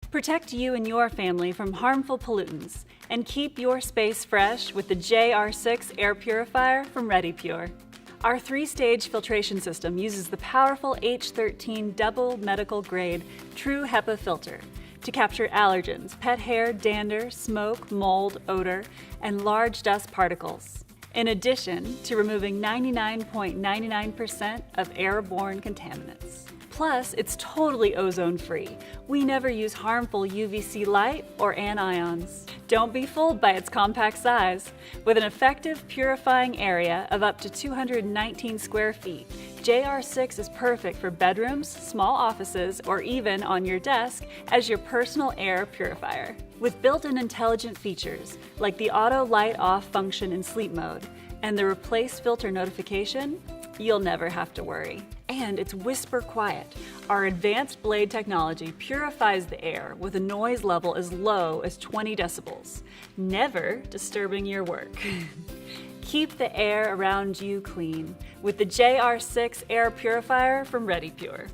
Protect you and your family from harmful pollutants and keep your space fresh with the JR6 air purifier from RedyPure. Our 3-stage filtration system uses the powerful H13 double medical grade True HEPA filter to capture allergens, pet hair, dander, smoke, mold, odor, and large dust particles, in addition to removing 99.99% of airborne contaminants. Plus, it's totally ozone-free. We never use harmful UVC light or anions. Don't be fooled by its compact size. With an effective purifying area of up to 219 square feet, JR6 is perfect for bedrooms, small offices, or even on your desk as your personal air purifier. With built-in intelligent features like the auto light off function in sleep mode and the replace filter notification, you'll never have to worry. And it's whisper quiet. Our advanced blade technology purifies the air with a noise level as low as 20 decibels, never disturbing your work. Keep the air around you clean with the JR6 air purifier from RedyPure.